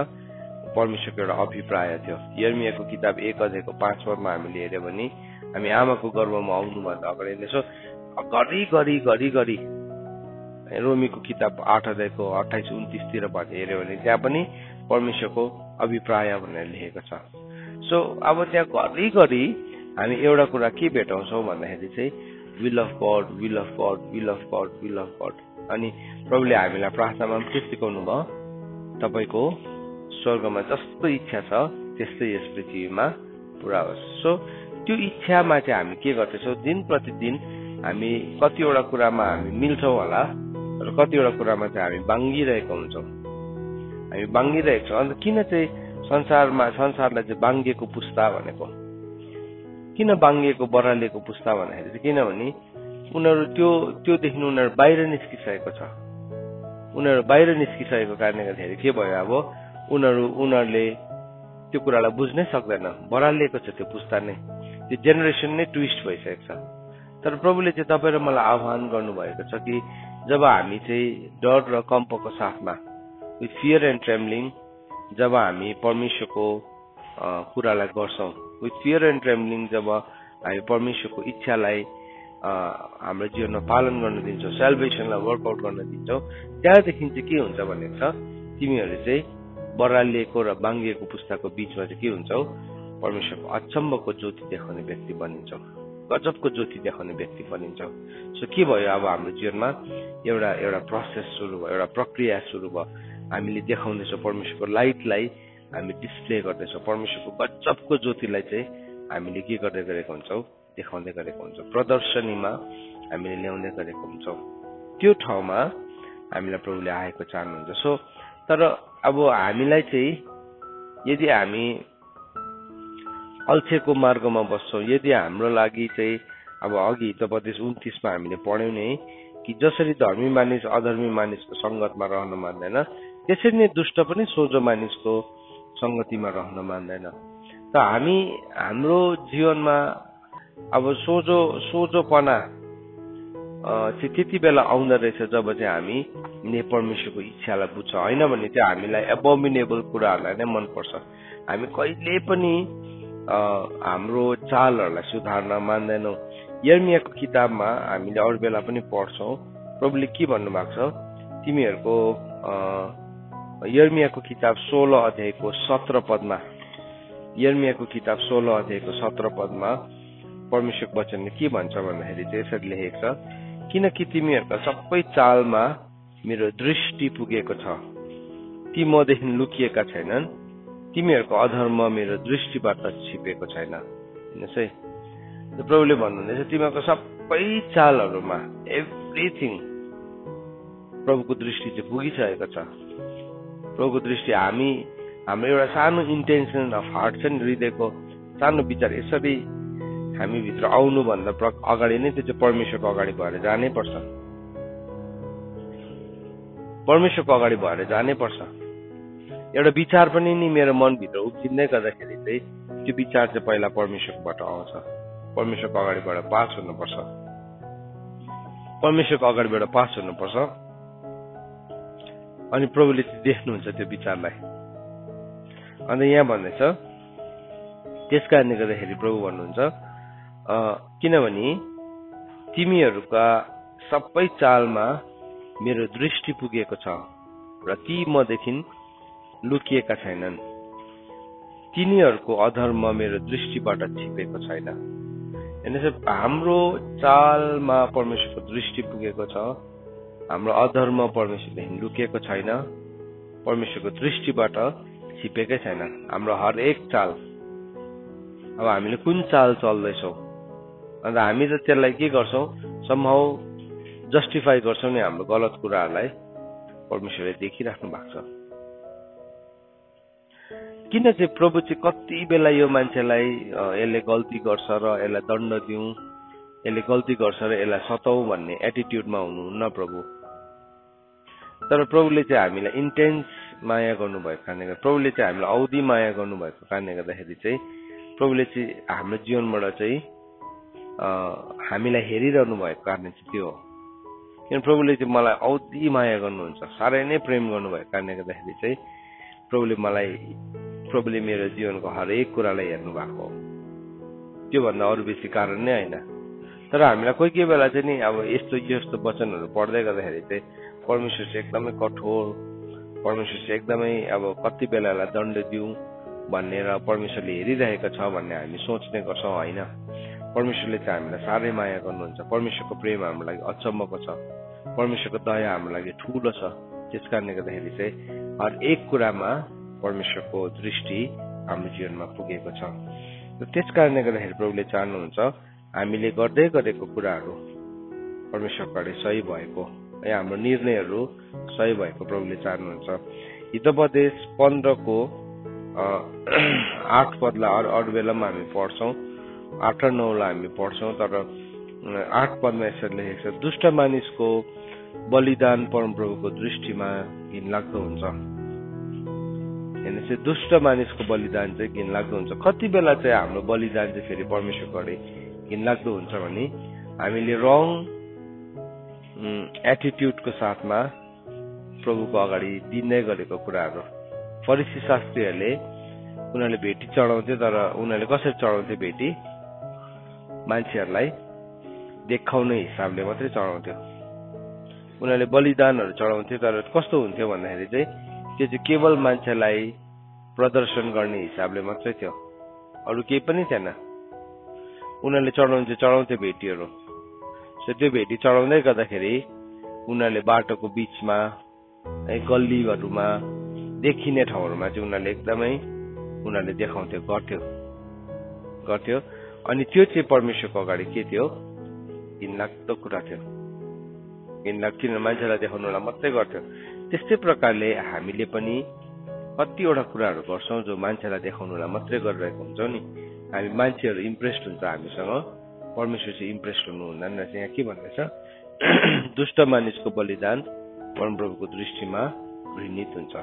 परमेश्वरको एउटा अभिप्राय थियो। यर्मियाको किताब 1 अध्यायको 5 पदमा हामीले हेर्यो भने हामी आमाको गर्भमा आउनुभन्दा अगाडि नै, सो घरि रोमीको किताब 8 अध्यायको 28-29 तिर हेर्यो भने त्यहाँ पनि परमेश्वरको अभिप्राय भनेर लेखेको छ। सो अब त्यहाँ घरि हामी एउटा कुरा के भेटाउँछौँ भन्दाखेरि चाहिँ will of God, will of God, will of God, will of God. अनि प्रभुले हामीलाई प्रार्थनामा पनि के सिकाउनु भयो, तपाईँको स्वर्गमा जस्तो इच्छा छ त्यस्तै यस पृथ्वीमा पुरा होस्। सो त्यो इच्छामा चाहिँ हामी के गर्दैछौँ, दिन प्रतिदिन हामी कतिवटा कुरामा हामी मिल्छौँ होला, र कतिवटा कुरामा चाहिँ हामी बाङ्गिरहेको हुन्छौँ। हामी बाङ्गिरहेको छौँ। अन्त किन चाहिँ संसारलाई चाहिँ बाङ्गिएको पुस्ता भनेको, किन बाङ्गिएको बरालिएको पुस्ता भन्दाखेरि चाहिँ किनभने उनीहरू त्योदेखि उनीहरू बाहिर निस्किसकेको छ। उनीहरू बाहिर निस्किसकेको कारणले गर्दाखेरि के भयो, अब उनीहरूले त्यो कुरालाई बुझ्नै सक्दैन। बरालिएको छ त्यो पुस्ता नै, त्यो जेनेरेसन नै ट्विस्ट भइसकेको छ। तर प्रभुले चाहिँ तपाईँ र मलाई आह्वान गर्नुभएको छ कि जब हामी चाहिँ डर र कम्पको साथमा, विथ फियर एन्ड ट्रेम्बलिङ, जब हामी परमेश्वरको कुरालाई गर्छौँ, विथ फियर एन्ड ट्रेम्बलिङ, जब हामी परमेश्वरको इच्छालाई हाम्रो जीवनमा पालन गर्न दिन्छौँ, सेल्भेसनलाई वर्कआउट गर्न दिन्छौँ, त्यहाँदेखि चाहिँ के हुन्छ भनेको छ, तिमीहरू चाहिँ बरालिएको र बाङ्गिएको पुस्ताको बिचमा चाहिँ के हुन्छौ, परमेश्वरको अचम्मको ज्योति देखाउने व्यक्ति बनिन्छौ, गजबको ज्योति देखाउने व्यक्ति बनिन्छौ। सो के भयो, अब हाम्रो जीवनमा एउटा प्रोसेस सुरु भयो, एउटा प्रक्रिया सुरु भयो। हामीले देखाउँदैछौँ परमेश्वरको लाइटलाई, हामी डिस्प्ले गर्दैछौँ परमेश्वरको गजबको ज्योतिलाई चाहिँ हामीले के गर्दै गरेको हुन्छौँ, देखाउँदै गरेको हुन्छौँ, प्रदर्शनीमा हामीले ल्याउँदै गरेको हुन्छौँ। त्यो ठाउँमा हामीलाई प्रभुले आएको चाहनुहुन्छ। सो तर अब हामीलाई चाहिँ यदि हामी अल्छेको मार्गमा बस्छौँ, यदि हाम्रो लागि चाहिँ अब अघि हितोपदेश 29 मा हामीले पढ्यौं नि कि जसरी धर्मी मानिस अधर्मी मानिसको संगतमा रहन मान्दैन, त्यसरी नै दुष्ट पनि सोझो मानिसको संगतिमा रहन मान्दैन। त हामी हाम्रो जीवनमा अब सोझोपना चाहिँ त्यति बेला आउँदो रहेछ जब चाहिँ हामी परमेश्वरको इच्छालाई बुझ्छ, होइन भने चाहिँ हामीलाई एबोमिनेबल कुराहरूलाई नै मनपर्छ। हामी कहिले पनि हाम्रो चालहरूलाई सुधार्न मान्दैनौँ। यर्मियाको किताबमा हामीले अरू बेला पनि पढ्छौँ, प्रभुले के भन्नुभएको छ, तिमीहरूको यर्मियाको किताब 16 अध्यायको 17 पदमा, यर्मियाको किताब 16 अध्यायको 17 पदमा परमेश्वरको वचनले के भन्छ भन्दाखेरि चाहिँ यसरी लेखेको छ, किनकि तिमीहरूका सबै चालमा मेरो दृष्टि पुगेको छ, ती मदेखि लुकिएका छैनन्, तिमीहरूको अधर्म मेरो दृष्टिबाट छिपेको छैन। हेर्नुहोस् है, प्रभुले भन्नुहुँदैछ तिमीहरूको सबै चालहरूमा एभ्रिथिङ प्रभुको दृष्टि चाहिँ पुगिसकेको छ। प्रभुको दृष्टि हाम्रो एउटा सानो इन्टेन्सन अफ हार्ट छ नि, हृदयको सानो विचार यसरी हामी भित्र आउनुभन्दा अगाडि नै त्यो चाहिँ परमेश्वरको अगाडि भएर जानै पर्छ, परमेश्वरको अगाडि भएर जानै पर्छ। एउटा विचार पनि नि मेरो मनभित्र उब्जिँदै गर्दाखेरि चाहिँ त्यो विचार चाहिँ पहिला परमेश्वरबाट आउँछ, परमेश्वरको अगाडिबाट पास हुनुपर्छ, परमेश्वरको अगाडिबाट पास हुनुपर्छ, अनि प्रभुले चाहिँ देख्नुहुन्छ त्यो विचारलाई। अन्त यहाँ भन्दैछ, त्यस कारणले गर्दाखेरि प्रभु भन्नुहुन्छ किनभने तिमीहरूका सबै चालमा मेरो दृष्टि पुगेको छ र ती मदेखि लुकिएका छैनन्, तिनीहरूको अधर्म मेरो दृष्टिबाट छिपेको छैन। हेर्नुहोस्, हाम्रो चालमा परमेश्वरको दृष्टि पुगेको छ, हाम्रो अधर्म परमेश्वरदेखि लुकिएको छैन, परमेश्वरको दृष्टिबाट छिपेकै छैन। हाम्रो हरेक चाल, अब हामीले कुन चाल चल्दैछौँ, अन्त हामी त त्यसलाई के गर्छौँ, समहाउ जस्टिफाई गर्छौँ नि हाम्रो गलत कुराहरूलाई, परमेश्वरले देखिराख्नु भएको छ। किन चाहिँ प्रभु चाहिँ कति बेला यो मान्छेलाई यसले गल्ती गर्छ र यसलाई दण्ड दिउँ, यसले गल्ती गर्छ र यसलाई सताउँ भन्ने एटिट्युडमा हुनुहुन्न प्रभु। तर प्रभुले चाहिँ हामीलाई इन्टेन्स माया गर्नुभएको कारणले गर्दा, प्रभुले चाहिँ हामीलाई औधी माया गर्नुभएको कारणले गर्दाखेरि चाहिँ प्रभुले चाहिँ हाम्रो जीवनबाट चाहिँ हामीलाई हेरिरहनु भएको कारण चाहिँ त्यो हो। किन प्रभुले चाहिँ मलाई औधी माया गर्नुहुन्छ, साह्रै नै प्रेम गर्नुभएको कारणले गर्दाखेरि चाहिँ प्रभुले मेरो जीवनको हरेक कुरालाई हेर्नु भएको हो, त्योभन्दा अरू बेसी कारण नै होइन। तर हामीलाई कोही बेला चाहिँ नि अब यस्तो वचनहरू पढ्दै गर्दाखेरि चाहिँ परमेश्वर चाहिँ एकदमै कठोर, परमेश्वर चाहिँ एकदमै अब कति बेलालाई दण्ड दिउँ भनेर परमेश्वरले हेरिरहेको छ भन्ने हामी सोच्ने गर्छौँ, होइन। परमेश्वरले चाहिँ हामीलाई साह्रै माया गर्नुहुन्छ, परमेश्वरको प्रेम हाम्रो लागि अचम्मको छ, परमेश्वरको दया हाम्रो लागि ठुलो छ। त्यस कारणले गर्दाखेरि चाहिँ हरेक कुरामा परमेश्वरको दृष्टि हाम्रो जीवनमा पुगेको छ। त्यस कारणले गर्दाखेरि प्रभुले चाहनुहुन्छ हामीले गर्दै गरेको कुराहरू परमेश्वरको अगाडि सही भएको, हाम्रो निर्णयहरू सही भएको प्रभुले चाहनुहुन्छ। हितोपदेश 15 को 8 पदलाई अरू बेलामा हामी पढ्छौँ, 8 र 9 लाई हामी पढ्छौँ, तर 8 पदमा यसरी लेखेको छ, दुष्ट मानिसको बलिदान परमप्रभुको दृष्टिमा घिनलाग्दो हुन्छ। हेर्नुहोस्, दुष्ट मानिसको बलिदान चाहिँ घिनलाग्दो हुन्छ। कति बेला चाहिँ हाम्रो बलिदान चाहिँ फेरि परमेश्वरको अगाडि घिनलाग्दो हुन्छ भने हामीले रङ एटिट्युडको साथमा प्रभुको अगाडि दिँदै गरेको कुराहरू। फरिसी शास्त्रीहरूले उनीहरूले भेटी चढाउँथे, तर उनीहरूले कसरी चढाउँथे भेटी, मान्छेहरूलाई देखाउने हिसाबले मात्रै चढाउँथ्यो। उनीहरूले बलिदानहरू चढाउँथे, तर कस्तो हुन्थ्यो भन्दाखेरि चाहिँ त्यो चाहिँ केवल मान्छेलाई प्रदर्शन गर्ने हिसाबले मात्रै थियो, अरू केही पनि थिएन। उनीहरूले चढाउँथे भेटीहरू। सो त्यो भेटी चढाउँदै गर्दाखेरि उनीहरूले बाटोको बिचमा, गल्लीहरूमा, देखिने ठाउँहरूमा चाहिँ उनीहरूले देखाउँथ्यो, गर्थ्यो। अनि त्यो चाहिँ परमेश्वरको अगाडि के थियो, घिनलाग्दो कुरा थियो। किन मान्छेलाई देखाउनुलाई मात्रै गर्थ्यो। त्यस्तै प्रकारले हामीले पनि कतिवटा कुराहरू गर्छौँ जो मान्छेलाई देखाउनुलाई मात्रै गरिरहेको हुन्छौँ नि। हामी मान्छेहरू इम्प्रेस्ड हुन्छ हामीसँग, परमेश्वर चाहिँ इम्प्रेस्ड हुनु हुँदैन रहेछ। यहाँ के भन्दैछ, दुष्ट मानिसको बलिदान परमप्रभुको दृष्टिमा घृणित हुन्छ।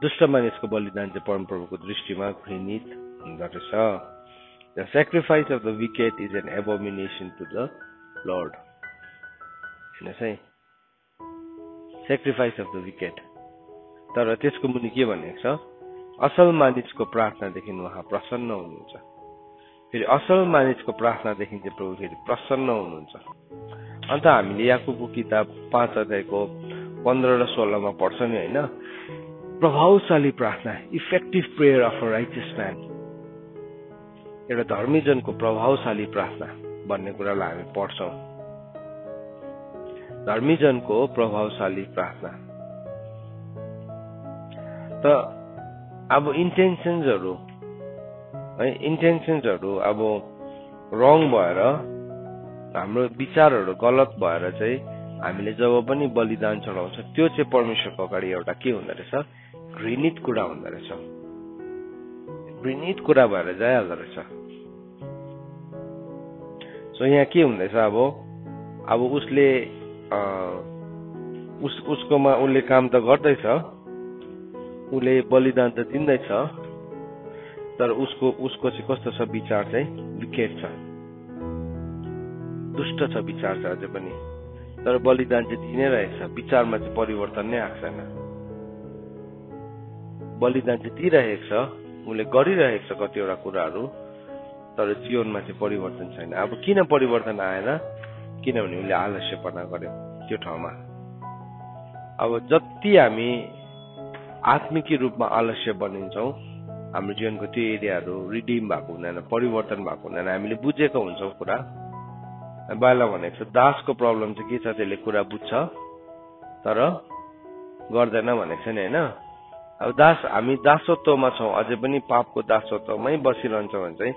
दुष्ट मानिसको बलिदान चाहिँ परमप्रभुको दृष्टिमा घृणित हुँदो रहेछ। The sacrifice of the wicked is an abomination to the Lord. हेर्नुहोस् है, sacrifice of the wicked। तर त्यसको मुनि के भनेको छ, असल मानिसको प्रार्थनादेखि उहाँ प्रसन्न हुनुहुन्छ। फेरि असल मानिसको प्रार्थनादेखि चाहिँ प्रभु फेरि प्रसन्न हुनुहुन्छ। अन्त हामीले याकुबको किताब 5 अध्यायको 15 र 16 मा पढ्छ नि हैन, प्रभावशाली प्रार्थना, effective prayer of a righteous man, एउटा धर्मीजनको प्रभावशाली प्रार्थना भन्ने कुरालाई हामी पढ्छौँ। धर्मीजनको प्रभावशाली प्रार्थना त अब इन्टेन्सन्सहरू अब रङ भएर, हाम्रो विचारहरू गलत भएर चाहिँ हामीले जब पनि बलिदान चढाउँछ, त्यो चाहिँ परमेश्वरको अगाडि एउटा के हुँदो रहेछ, घृणित कुरा हुँदो रहेछ, घृणित कुरा भएर जाइहाल्दो रहेछ। सो यहाँ के हुँदैछ, अब उसले उसकोमा उसले काम त गर्दैछ, उसले बलिदान त दिँदैछ, तर उसको चाहिँ कस्तो छ विचार चाहिँ, विकेट छ, दुष्ट छ विचार छ अझै पनि। तर बलिदान चाहिँ दिनै रहेछ, विचारमा चाहिँ परिवर्तन नै आएको छैन। बलिदान चाहिँ दिइरहेको छ, उसले गरिरहेको छ कतिवटा कुराहरू, तर जीवनमा चाहिँ परिवर्तन छैन। अब किन परिवर्तन आएन, किनभने उसले आलस्यपना गर्यो त्यो ठाउँमा। अब जति हामी आत्मिकी रूपमा आलस्य बनिन्छौँ, हाम्रो जीवनको त्यो एरियाहरू रिडिम भएको हुँदैन, परिवर्तन भएको हुँदैन। हामीले बुझेको हुन्छौँ कुरा, बाइबलमा भनेको छ दासको प्रब्लम चाहिँ के छ, त्यसले कुरा बुझ्छ तर गर्दैन भनेको छ नि हैन। अब हामी दासत्वमा छौँ, अझै पनि पापको दासत्वमै बसिरहन्छौँ भने चाहिँ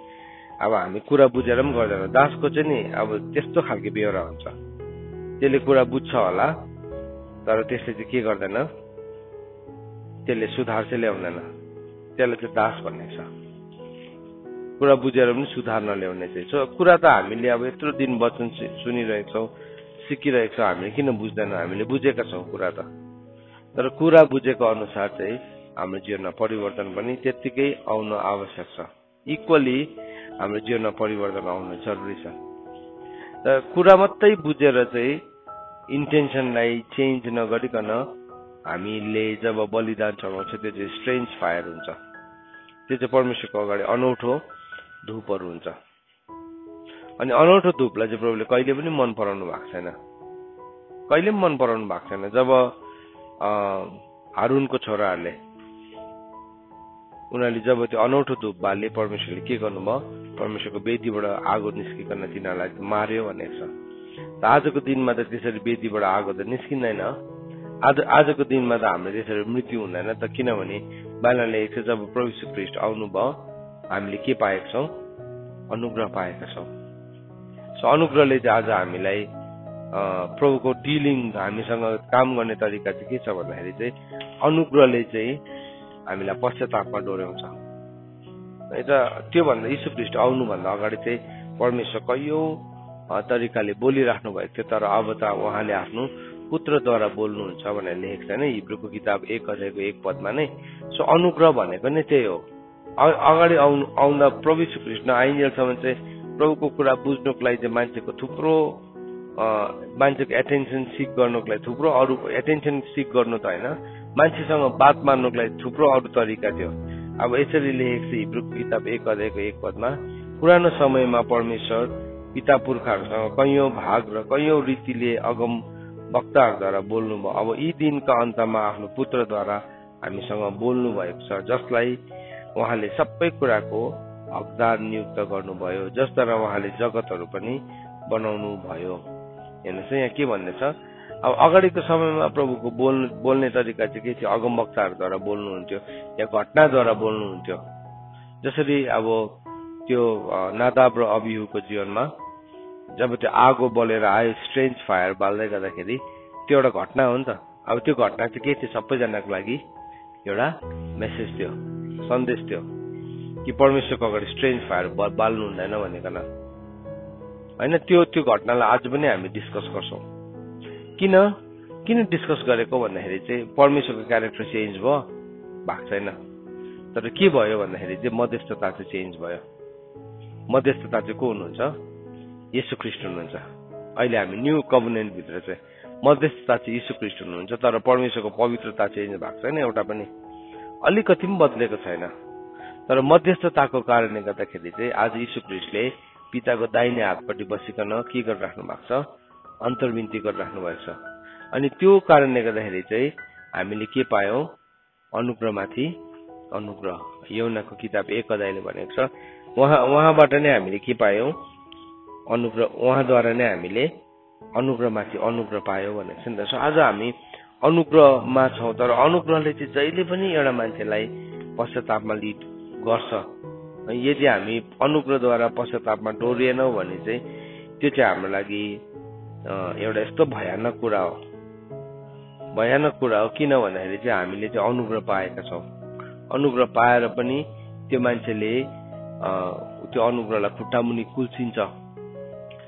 अब हामी कुरा बुझेर पनि गर्दैन। दासको चाहिँ नि अब त्यस्तो खालको बेहोरा हुन्छ, त्यसले कुरा बुझ्छ होला तर त्यसले चाहिँ के गर्दैन, त्यसले सुधार चाहिँ ल्याउँदैन। त्यसले चाहिँ दास भन्ने छ, कुरा बुझेर पनि सुधार नल्याउने चाहिँ। सो कुरा त हामीले अब यत्रो दिन वचन सुनिरहेको छौँ, सिकिरहेको छौँ, हामीले किन बुझ्दैनौँ, हामीले बुझेका छौँ कुरा त। तर कुरा बुझेको अनुसार चाहिँ हाम्रो जीवनमा परिवर्तन पनि त्यत्तिकै आउन आवश्यक छ। इक्वली हाम्रो जीवनमा परिवर्तन आउनु जरुरी छ। तर कुरा मात्रै बुझेर चाहिँ इन्टेन्सनलाई चेन्ज नगरिकन हामीले जब बलिदान चढाउँछ, त्यो चाहिँ स्ट्रेन्ज फायर हुन्छ, त्यो चाहिँ परमेश्वरको अगाडि अनौठो धूपहरू हुन्छ। अनि अनौठो धूपलाई चाहिँ प्रभुले कहिले पनि मन पराउनु भएको छैन, कहिले पनि मन पराउनु भएको छैन। जब हारूनको छोराहरूले उनीहरूले जब त्यो अनौठो धूप बाले, परमेश्वरले के गर्नुभयो, परमेश्वरको वेदीबाट आगो निस्किकन तिनीहरूलाई मार्यो भनेको छ। त आजको दिनमा त त्यसरी वेदीबाट आगो त निस्किँदैन, आजको दिनमा त हाम्रो त्यसरी मृत्यु हुँदैन त, किनभने बाइबलले लेखेको छ जब प्रभु यीशु ख्रीष्ट आउनुभयो हामीले के पाएका छौँ, अनुग्रह पाएका छौँ। सो अनुग्रहले चाहिँ आज हामीलाई प्रभुको डिलिङ, हामीसँग काम गर्ने तरिका चाहिँ के छ भन्दाखेरि चाहिँ अनुग्रहले चाहिँ हामीलाई पश्चातापमा डोर्याउँछ। र त्योभन्दा यीशु ख्रीष्ट आउनुभन्दा अगाडि चाहिँ परमेश्वर कैयौं तरिकाले बोलिराख्नु भएको थियो, तर अब त उहाँले आफ्नो पुत्रद्वारा बोल्नुहुन्छ भनेर लेखेको छ नि हिब्रूको किताब 1 अध्यायको 1 पदमा नै। सो अनुग्रह भनेको नै त्यही हो। अगाडि आउँदा प्रभु यीशु ख्रीष्ट आइन्जेलसम्म चाहिँ प्रभुको कुरा बुझ्नुको लागि चाहिँ मान्छेको थुप्रो मान्छेको एटेन्सन सिक गर्नुको लागि थुप्रो अरू एटेन्सन सिक गर्नु त होइन, मान्छेसँग बात मार्नुको लागि थुप्रो अरू तरिका थियो। अब यसरी लेखेको छ हिब्रूको किताब 1 अध्यायको 1 पदमा, पुरानो समयमा परमेश्वर पिता पुर्खाहरूसँग कैयौं भाग र कैयौं रीतिले अगम वक्ताहरूद्वारा बोल्नुभयो। अब यी दिनका अन्तमा आफ्नो पुत्रद्वारा हामीसँग बोल्नु भएको छ, जसलाई उहाँले सबै कुराको हकदार नियुक्त गर्नुभयो, जसद्वारा उहाँले जगतहरू पनि बनाउनु भयो। हेर्नुहोस् यहाँ के भन्दैछ, अब अगाडिको समयमा प्रभुको बोल्ने तरिका चाहिँ के थियो, अगम वक्ताहरूद्वारा बोल्नुहुन्थ्यो या घटनाद्वारा बोल्नुहुन्थ्यो। जसरी अब त्यो नादाब र अबिहुको जीवनमा जब त्यो आगो बलेर आयो, स्ट्रेन्ज फायर बाल्दै गर्दाखेरि त्यो एउटा घटना हो नि त। अब त्यो घटना चाहिँ के थियो, सबैजनाको लागि एउटा मेसेज थियो, सन्देश थियो कि परमेश्वरको अगाडि स्ट्रेन्ज फायर बाल्नु हुँदैन भनेकन होइन। त्यो घटनालाई आज पनि हामी डिस्कस गर्छौँ। किन डिस्कस गरेको भन्दाखेरि चाहिँ परमेश्वरको क्यारेक्टर चेन्ज भयो, भएको छैन। तर के भयो भन्दाखेरि चाहिँ मध्यस्थता चाहिँ चेन्ज भयो। मध्यस्थता चाहिँ को हुनुहुन्छ? येशू ख्रीष्ट हुनुहुन्छ। अहिले हामी न्यू कभनेन्ट भित्र चाहिँ मध्यस्थता चाहिँ येशू ख्रीष्ट हुनुहुन्छ, तर परमेश्वरको पवित्रता चेन्ज भएको छैन, एउटा पनि अलिकति पनि बदलेको छैन। तर मध्यस्थताको कारणले गर्दाखेरि चाहिँ आज येशू ख्रीष्टले पिताको दाहिने हातपट्टि बसिकन के गरिराख्नु भएको छ? अन्तर्विन्ती गरिराख्नु भएको छ। अनि त्यो कारणले गर्दाखेरि चाहिँ हामीले के पायौं? अनुग्रहमाथि अनुग्रह। यूहन्नाको किताब 1 अध्यायले भनेको छ, उहाँबाट नै हामीले के पायौं? अनुग्रह। उहाँद्वारा नै हामीले अनुग्रहमाथि अनुग्रह पायौं भनेको छ नि त। सो आज हामी अनुग्रहमा छौं, तर अनुग्रहले चाहिँ जहिले पनि एउटा मान्छेलाई पश्चातापमा लिड गर्छ। यदि हामी अनुग्रहद्वारा पश्चातापमा डोरिएनौं भने चाहिँ त्यो चाहिँ हाम्रो लागि एउटा यस्तो भयानक कुरा हो। भयानक कुरा हो किन भन्दाखेरि चाहिँ हामीले चाहिँ अनुग्रह पाएका छौं। अनुग्रह पाएर पनि त्यो मान्छेले त्यो अनुग्रहलाई खुट्टामुनि कुल्चिन्छ,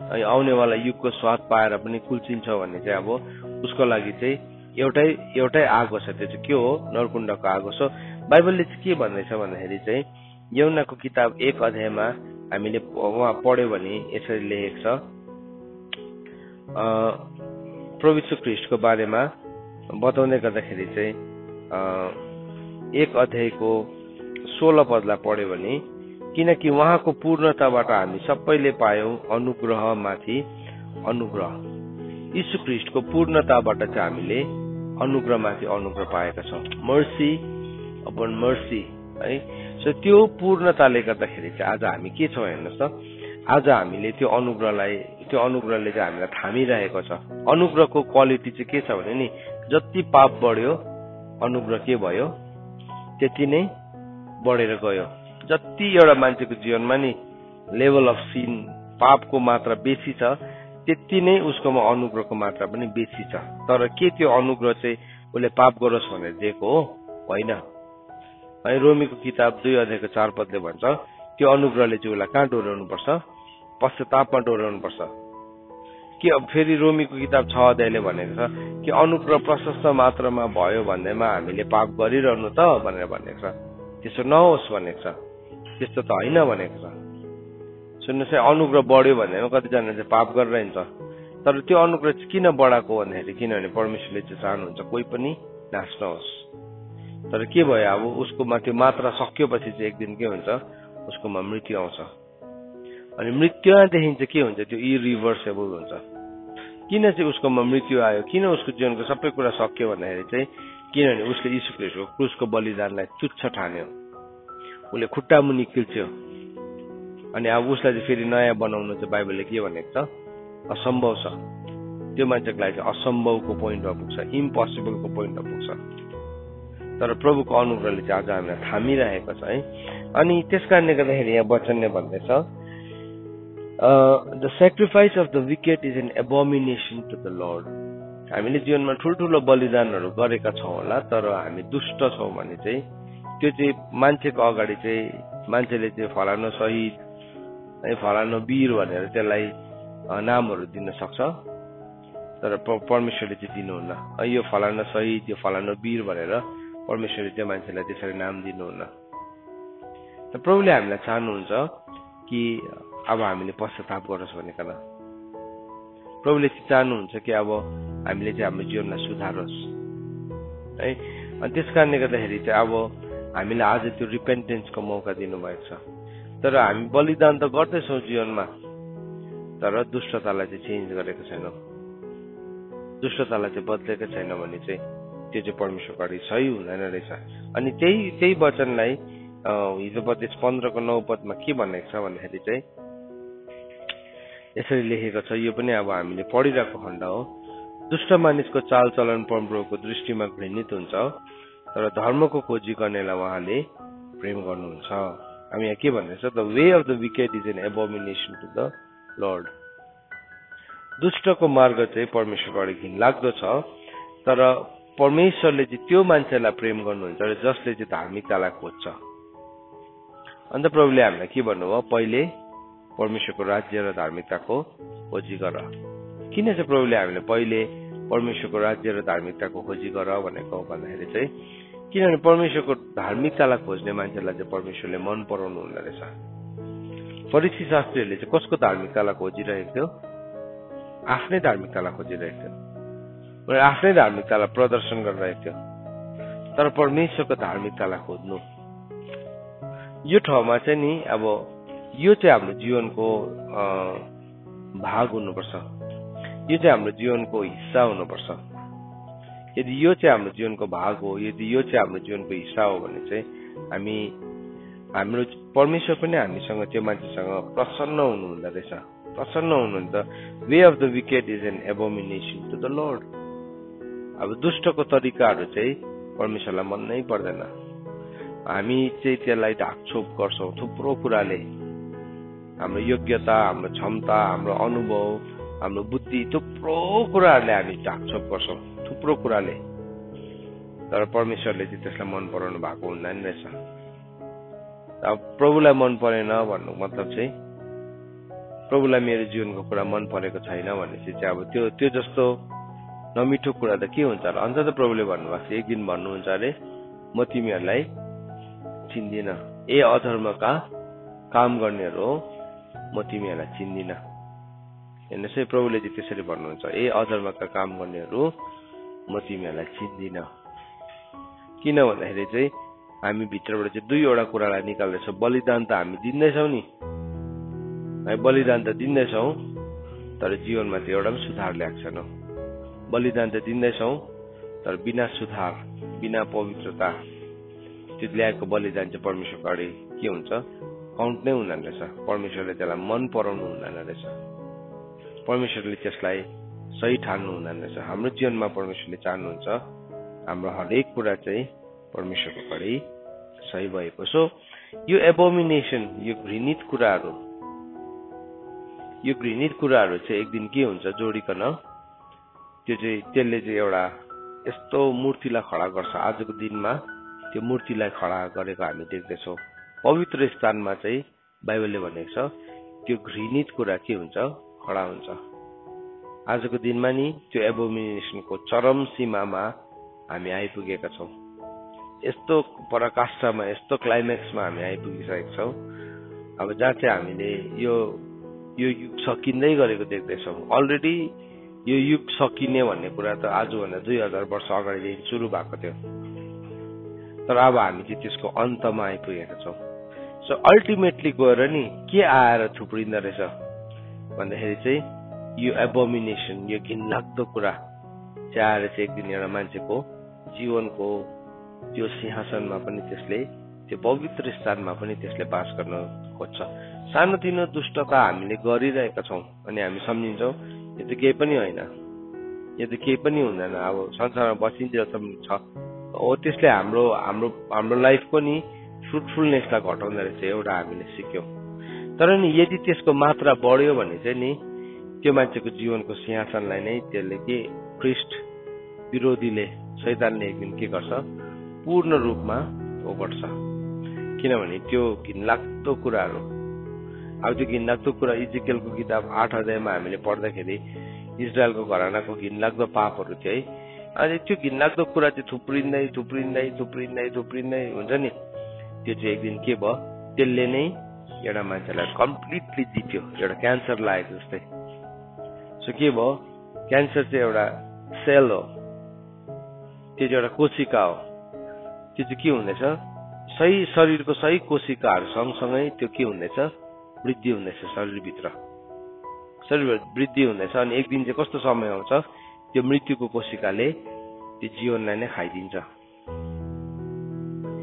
आउनेवाला युगको स्वाद पाएर पनि कुल्चिन्छ भने चाहिँ अब उसको लागि चाहिँ एउटै आगो छ। त्यो चाहिँ के हो? नरकुण्डको आगो। सो बाइबलले चाहिँ के भन्दैछ भन्दाखेरि चाहिँ यूहन्नाको किताब 1 अध्यायमा हामीले उहाँ पढ्यो भने यसरी लेखेको छ, प्रभु यीशु ख्रीष्टको बारेमा बताउँदै गर्दाखेरि चाहिँ 1 अध्यायको 16 पदलाई पढ्यो भने, किनकि उहाँको पूर्णताबाट हामी सबैले पायौं अनुग्रहमाथि अनुग्रह। यीशु ख्रीष्टको पूर्णताबाट चाहिँ हामीले अनुग्रहमाथि अनुग्रह पाएका छौं। मर्सी अपन मर्सी है। सो त्यो पूर्णताले गर्दाखेरि चाहिँ आज हामी के छौं हेर्नुहोस् त, आज हामीले त्यो अनुग्रहले चाहिँ हामीलाई थामिरहेको छ। अनुग्रहको क्वालिटी चाहिँ के छ भने नि, जति पाप बढ्यो अनुग्रह के भयो? त्यति नै बढेर गयो। जति एउटा मान्छेको जीवनमा नि लेभल अफ सिन, पापको मात्रा बेसी छ, त्यति नै उसकोमा अनुग्रहको मात्रा पनि बेसी छ। तर के त्यो अनुग्रह चाहिँ उसले पाप गरोस् भनेर दिएको हो? होइन। रोमीको किताब 2 अध्यायको 4 पदले भन्छ, त्यो अनुग्रहले चाहिँ उसलाई कहाँ डोर्याउनु पर्छ? पश्चातापमा डोर्याउनु पर्छ। कि अब फेरि रोमीको किताब 6 अध्यायले भनेको छ कि अनुग्रह प्रशस्त मात्रामा भयो भन्दैमा हामीले पाप गरिरहनु त भनेर भनेको छ। त्यसो नहोस् भनेको छ, त्यस्तो त होइन भनेको छ। सुन्नुहोस् है, अनुग्रह बढ्यो भन्दैमा कतिजना चाहिँ पाप गरेर हिँड्छ। तर त्यो अनुग्रह चाहिँ किन बढाएको भन्दाखेरि किनभने परमेश्वरले चाहिँ चाहनुहुन्छ कोही पनि नाश नहोस्। तर के भयो, अब उसकोमा त्यो मात्रा सकिएपछि चाहिँ एक दिन के हुन्छ? उसकोमा मृत्यु आउँछ। अनि मृत्युदेखि चाहिँ के हुन्छ? त्यो इरिभर्सेबल हुन्छ। किन चाहिँ उसकोमा मृत्यु आयो? किन उसको जीवनको सबै कुरा सकियो भन्दाखेरि चाहिँ किनभने उसले यीशु ख्रीष्टको क्रुसको बलिदानलाई तुच्छ ठान्यो, उसले खुट्टा मुनि किल्च्यो। अनि अब उसलाई चाहिँ फेरि नयाँ बनाउनु चाहिँ बाइबलले के भनेको छ? असम्भव छ। त्यो मान्छेको लागि चाहिँ असम्भवको पोइन्टमा पुग्छ, इम्पोसिबलको पोइन्टमा पुग्छ। तर प्रभुको अनुग्रहले चाहिँ आज हामीलाई थामिरहेको छ है। अनि त्यस कारणले गर्दाखेरि यहाँ वचनले भन्दैछ, the sacrifice of the wicked is an abomination to the Lord. हामीले जीवनमा ठुल्ठुलो बलिदानहरू गरेका छौँ होला, तर हामी दुष्ट छौँ भने चाहिँ त्यो चाहिँ मान्छेको अगाडि चाहिँ मान्छेले चाहिँ फलानु शहीद है, फलानु वीर भनेर त्यसलाई नामहरू दिन सक्छ, तर परमेश्वरले चाहिँ दिनुहुन्न। यो फलानु शहीद, यो फलानु वीर भनेर परमेश्वरले त्यो मान्छेलाई त्यसरी नाम दिनुहुन्न। त प्रभुले हामीलाई चाहनुहुन्छ कि अब हामीले पश्चाताप गरोस् भनेकन। प्रभुले चाहिँ चाहनुहुन्छ कि अब हामीले चाहिँ हाम्रो जीवनलाई सुधारोस् है। अनि त्यस कारणले गर्दाखेरि चाहिँ अब हामीलाई आज त्यो रिपेन्टेन्सको मौका दिनुभएको छ। तर हामी बलिदान त गर्दैछौँ जीवनमा, तर दुष्टतालाई चाहिँ चेन्ज गरेको छैनौँ, दुष्टतालाई चाहिँ बदलेको छैन भने चाहिँ त्यो चाहिँ परमेश्वरको अगाडि सही हुँदैन रहेछ। अनि त्यही वचनलाई हिजोपदेश 15को 9 पदमा के भनेको छ भन्दाखेरि चाहिँ यसरी लेखेको छ, यो पनि अब हामीले पढिरहेको खण्ड हो। दुष्ट मानिसको चालचलन परमप्रभुको दृष्टिमा घृणित हुन्छ, तर धर्मको खोजी गर्नेलाई उहाँले प्रेम गर्नुहुन्छ। हामी यहाँ के भन्दैछ? The way of the wicked is an abomination to the Lord. दुष्टको मार्ग चाहिँ परमेश्वरबाट घिनलाग्दो छ, तर परमेश्वरले चाहिँ त्यो मान्छेलाई प्रेम गर्नुहुन्छ र जसले चाहिँ धार्मिकतालाई खोज्छ। अन्त प्रभुले हामीलाई के भन्नुभयो, पहिले परमेश्वरको राज्य र धार्मिकताको खोजी गर। किन चाहिँ प्रभुले हामीले पहिले परमेश्वरको राज्य र धार्मिकताको खोजी गर भनेको भन्दाखेरि चाहिँ किनभने परमेश्वरको धार्मिकतालाई खोज्ने मान्छेलाई चाहिँ परमेश्वरले मन पराउनु हुँदो रहेछ। फरिसी शास्त्रीहरूले चाहिँ कसको धार्मिकतालाई खोजिरहेको थियो? आफ्नै धार्मिकतालाई खोजिरहेको थियो, उनीहरू आफ्नै धार्मिकतालाई प्रदर्शन गरिरहेको थियो। तर परमेश्वरको धार्मिकतालाई खोज्नु, यो ठाउँमा चाहिँ नि अब यो चाहिँ हाम्रो जीवनको भाग हुनुपर्छ, यो चाहिँ हाम्रो जीवनको हिस्सा हुनुपर्छ। यदि यो चाहिँ हाम्रो जीवनको भाग हो, यदि यो चाहिँ हाम्रो जीवनको हिस्सा हो भने चाहिँ हाम्रो परमेश्वर पनि हामीसँग त्यो मान्छेसँग प्रसन्न हुनुहुँदो रहेछ, प्रसन्न हुनुहुन्छ। Way of the wicked is an abomination to the Lord. अब दुष्टको तरिकाहरू चाहिँ परमेश्वरलाई मन नै पर्दैन। हामी चाहिँ त्यसलाई ढाकछोप गर्छौँ थुप्रो कुराले, हाम्रो योग्यता, हाम्रो क्षमता, हाम्रो अनुभव, हाम्रो बुद्धि, थुप्रो कुराहरूले हामी ढाकछोप गर्छौँ, थुप्रो कुराले। तर परमेश्वरले चाहिँ त्यसलाई मन पराउनु भएको हुँदैन रहेछ। अब प्रभुलाई मन परेन भन्नु मतलब चाहिँ प्रभुलाई मेरो जीवनको कुरा मन परेको छैन भनेपछि चाहिँ अब त्यो जस्तो नमिठो कुरा त के हुन्छ र? अन्त त प्रभुले भन्नुभएको छ, एक दिन भन्नुहुन्छ अरे, म तिमीहरूलाई चिन्दिन, ए अधर्मका काम गर्नेहरू हो, म तिमीहरूलाई चिन्दिन। हेर्नुहोस् है, प्रभुले चाहिँ त्यसरी भन्नुहुन्छ, ए अधर्मका काम गर्नेहरू म तिमीहरूलाई चिन्दिन। किन भन्दाखेरि चाहिँ हामी भित्रबाट चाहिँ दुईवटा कुरालाई निकाल्दैछौँ। बलिदान त हामी दिँदैछौँ नि, हामी बलिदान त दिँदैछौँ, तर जीवनमा त एउटा पनि सुधार ल्याएको छैन। बलिदान त दिँदैछौँ, तर बिना सुधार, बिना पवित्रता, त्यो ल्याएको बलिदान चाहिँ परमेश्वरको अगाडि के हुन्छ? काउन्ट नै हुँदैन रहेछ। परमेश्वरले त्यसलाई मन पराउनु हुँदैन रहेछ, परमेश्वरले त्यसलाई सही ठान्नु हुँदैन रहेछ। हाम्रो जीवनमा परमेश्वरले चाहनुहुन्छ हाम्रो हरेक कुरा चाहिँ परमेश्वरको अगाडि सही भएको। सो यो एबोमिनेसन, यो घृणित कुराहरू चाहिँ एक दिन के हुन्छ जोडिकन त्यसले चाहिँ एउटा यस्तो मूर्तिलाई खडा गर्छ। आजको दिनमा त्यो मूर्तिलाई खडा गरेको हामी देख्दैछौँ। पवित्र स्थानमा चाहिँ बाइबलले भनेको छ त्यो घृणित कुरा के हुन्छ? खडा हुन्छ। आजको दिनमा नि त्यो एबोमिनेसनको चरम सीमामा हामी आइपुगेका छौँ। यस्तो पराकाष्ठमा, यस्तो क्लाइमेक्समा हामी आइपुगिसकेका छौँ अब जहाँ चाहिँ हामीले यो युग सकिँदै गरेको देख्दैछौँ। अलरेडी यो युग सकिने भन्ने कुरा त आजभन्दा 2000 वर्ष अगाडिदेखि सुरु भएको थियो, तर अब हामी चाहिँ त्यसको अन्तमा आइपुगेका छौँ। सो अल्टिमेटली गएर नि के आएर थुप्रिँदो रहेछ भन्दाखेरि चाहिँ यो एबोमिनेसन, यो घिनलाग्दो कुरा चाहिँ आएर चाहिँ एक दिन एउटा मान्छेको जीवनको त्यो सिंहासनमा पनि त्यसले, त्यो पवित्र स्थानमा पनि त्यसले बास गर्न खोज्छ। सानोतिनो दुष्टता हामीले गरिरहेका छौँ अनि हामी सम्झिन्छौँ यो त केही पनि होइन, यो त केही पनि हुँदैन, अब संसारमा बसिन्जेलसम्म छ हो। त्यसले हाम्रो लाइफको नि फ्रुटफुलनेसलाई घटाउँदो रहेछ, एउटा हामीले सिक्यौँ। तर नि यदि त्यसको मात्रा बढ्यो भने चाहिँ नि त्यो मान्छेको जीवनको सिंहासनलाई नै त्यसले के ख्रिस्ट विरोधीले, शैतानले एक दिन के गर्छ? पूर्ण रूपमा ओगट्छ। किनभने त्यो घिनलाग्दो कुराहरू, अब त्यो घिनलाग्दो कुरा इजिकेलको किताब 8 अध्यायमा हामीले पढ्दाखेरि इजरायलको घरानाको घिनलाग्दो पापहरू थियो है। अनि त्यो घिनलाग्दो कुरा चाहिँ थुप्रिँदै हुन्छ नि, त्यो चाहिँ एक दिन के भयो? त्यसले नै एउटा मान्छेलाई कम्प्लिटली जित्यो, एउटा क्यान्सर लागेको जस्तै। सो के भयो? क्यान्सर चाहिँ एउटा सेल हो, त्यो चाहिँ एउटा कोशिका हो। त्यो चाहिँ के हुँदैछ? सही शरीरको सही कोशिकाहरू सँगसँगै त्यो के हुँदैछ? वृद्धि हुँदैछ। शरीर वृद्धि हुँदैछ। अनि एक दिन चाहिँ कस्तो समय आउँछ? त्यो मृत्युको कोशिकाले त्यो जीवनलाई नै खाइदिन्छ।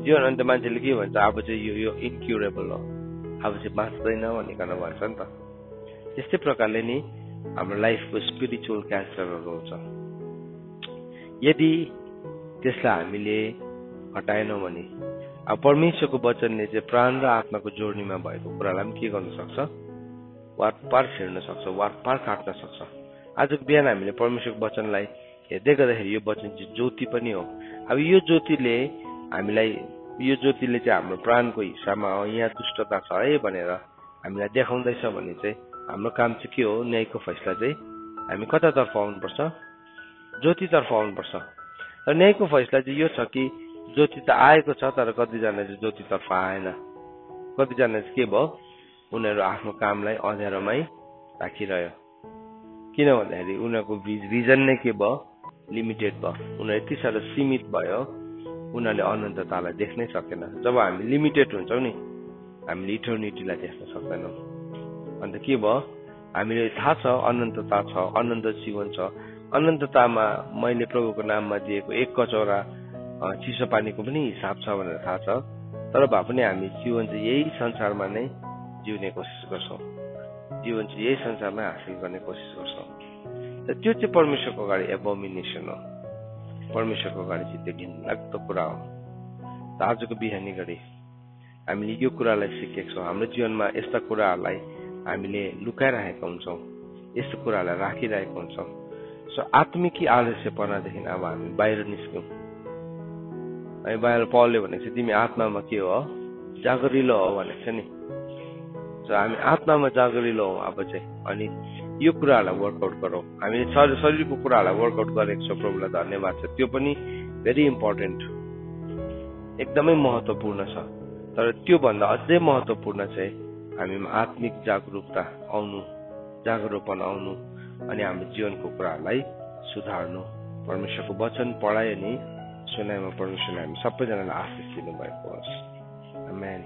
जीवन अन्त मान्छेले के भन्छ? अब चाहिँ यो इन्क्युरेबल हो, अब चाहिँ बाँच्दैन भनिकन भन्छ नि त। त्यस्तै प्रकारले नि हाम्रो लाइफको स्पिरिचुअल क्यान्सरहरू हुन्छ। यदि त्यसलाई हामीले हटाएनौँ भने अब परमेश्वरको वचनले चाहिँ प्राण र आत्माको जोड्नीमा भएको कुरालाई पनि के गर्न सक्छ? वारपार छेड्न सक्छ, वारपार काट्न सक्छ। आजको बिहान हामीले परमेश्वरको वचनलाई हेर्दै गर्दाखेरि यो वचन चाहिँ ज्योति पनि हो। अब यो ज्योतिले हामीलाई, यो ज्योतिले चाहिँ हाम्रो प्राणको हिस्सामा यहाँ दुष्टता छ है भनेर हामीलाई देखाउँदैछ भने चाहिँ हाम्रो काम चाहिँ के हो? न्यायको फैसला चाहिँ हामी कतातर्फ आउनुपर्छ? ज्योतितर्फ आउनुपर्छ। र न्यायको फैसला चाहिँ यो छ कि ज्योति त आएको छ, तर कतिजना चाहिँ ज्योतितर्फ आएन। कतिजना चाहिँ के भयो? उनीहरू आफ्नो कामलाई अँध्यारोमै राखिरह्यो। किन भन्दाखेरि उनीहरूको भिजन नै के भयो? लिमिटेड भयो। उनीहरू यति साह्रो सीमित भयो, उनीहरूले अनन्ततालाई देख्नै सकेन। जब हामी लिमिटेड हुन्छौँ नि, हामीले इटर्निटीलाई देख्न सक्दैनौँ। अन्त के भयो? हामीले थाहा छ अनन्तता छ, अनन्त जीवन छ। अनन्ततामा मैले प्रभुको नाममा दिएको 1 कचौरा चिसो पानीको पनि हिसाब छ भनेर थाहा छ। तर भए पनि हामी जीवन चाहिँ यही संसारमा नै जिउने कोसिस गर्छौँ। जीवन चाहिँ यही संसारमै हासिल गर्ने कोसिस गर्छौँ। र त्यो चाहिँ परमेश्वरको अगाडि एबोमिनेसन हो। परमेश्वरको अगाडि चाहिँ त्यो घिनलाग्दो कुरा हो। त आजको बिहानी घडी हामीले यो कुरालाई सिकेका छौँ। हाम्रो जीवनमा यस्ता कुराहरूलाई हामीले लुकाइरहेका हुन्छौँ, यस्तो कुराहरूलाई राखिरहेका हुन्छौँ। सो आत्मिकी आलस्यपनादेखि अब हामी बाहिर निस्क्यौँ। अनि बाहिर पौलले भनेको चाहिँ तिमी आत्मामा के हो? जागरिलो हो भनेको छ नि। सो हामी आत्मामा जागरिलो हौ अब चाहिँ। अनि यो कुराहरूलाई वर्कआउट गरौँ। हामीले शरीरको कुराहरूलाई वर्कआउट गरेको छौँ, प्रभुलाई धन्यवाद छ। त्यो पनि भेरी इम्पोर्टेन्ट, एकदमै महत्त्वपूर्ण छ। तर त्योभन्दा अझै महत्त्वपूर्ण चाहिँ हामीमा आत्मिक जागरुकता आउनु, जागरुकपन आउनु, अनि हाम्रो जीवनको कुराहरूलाई सुधार्नु। परमेश्वरको वचन पढाइ अनि सुनाइमा परमेश्वरले हामी सबैजनालाई आशिष दिनुभएको होस्। आमेन।